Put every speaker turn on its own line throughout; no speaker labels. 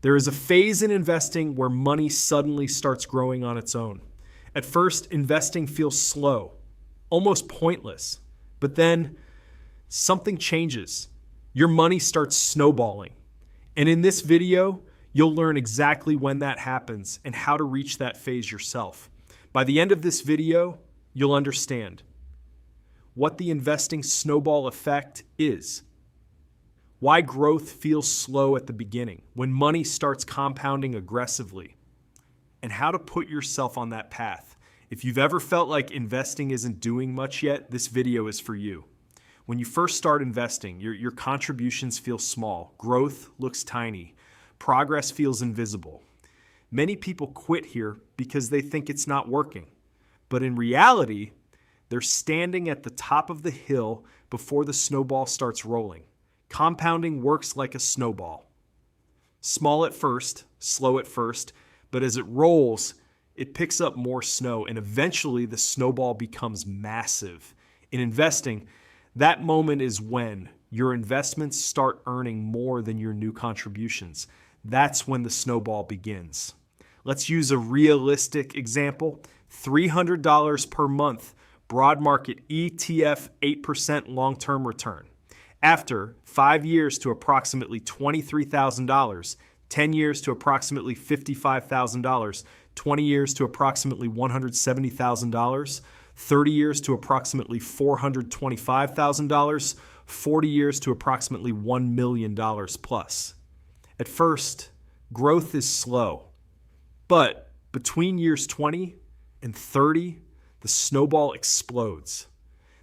There is a phase in investing where money suddenly starts growing on its own. At first, investing feels slow, almost pointless. But then something changes. Your money starts snowballing. And in this video, you'll learn exactly when that happens and how to reach that phase yourself. By the end of this video, you'll understand what the investing snowball effect is, why growth feels slow at the beginning when money starts compounding aggressively, and how to put yourself on that path. If you've ever felt like investing isn't doing much yet, this video is for you. When you first start investing, your contributions feel small, growth looks tiny, progress feels invisible. Many people quit here because they think it's not working. But in reality, they're standing at the top of the hill before the snowball starts rolling. Compounding works like a snowball. Small at first, slow at first, but as it rolls, it picks up more snow, and eventually the snowball becomes massive. In investing, that moment is when your investments start earning more than your new contributions. That's when the snowball begins. Let's use a realistic example. $300 per month, broad market ETF 8% long-term return. After 5 years to approximately $23,000, 10 years to approximately $55,000, 20 years to approximately $170,000, 30 years to approximately $425,000, 40 years to approximately $1 million plus. At first, growth is slow, but between years 20 and 30, the snowball explodes.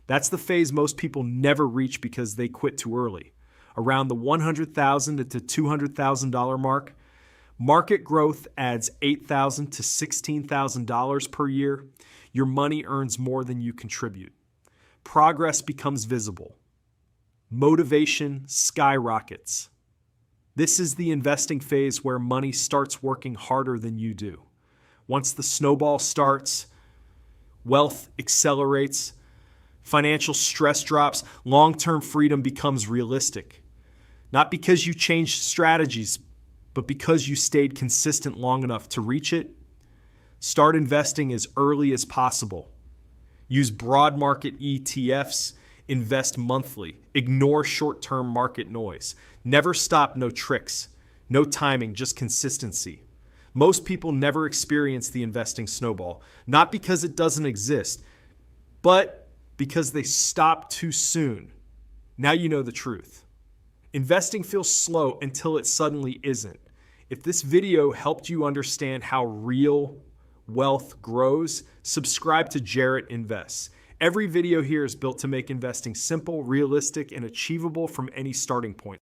That's the phase most people never reach because they quit too early. Around the $100,000 to $200,000 mark, market growth adds $8,000 to $16,000 per year. Your money earns more than you contribute. Progress becomes visible. Motivation skyrockets. This is the investing phase where money starts working harder than you do. Once the snowball starts, wealth accelerates, financial stress drops, long-term freedom becomes realistic. Not because you changed strategies, but because you stayed consistent long enough to reach it. Start investing as early as possible. Use broad market ETFs. Invest monthly. Ignore short-term market noise. Never stop, no tricks. No timing, just consistency. Most people never experience the investing snowball, not because it doesn't exist, but because they stop too soon. Now you know the truth. Investing feels slow until it suddenly isn't. If this video helped you understand how real wealth grows, subscribe to Jarrett Invests. Every video here is built to make investing simple, realistic, and achievable from any starting point.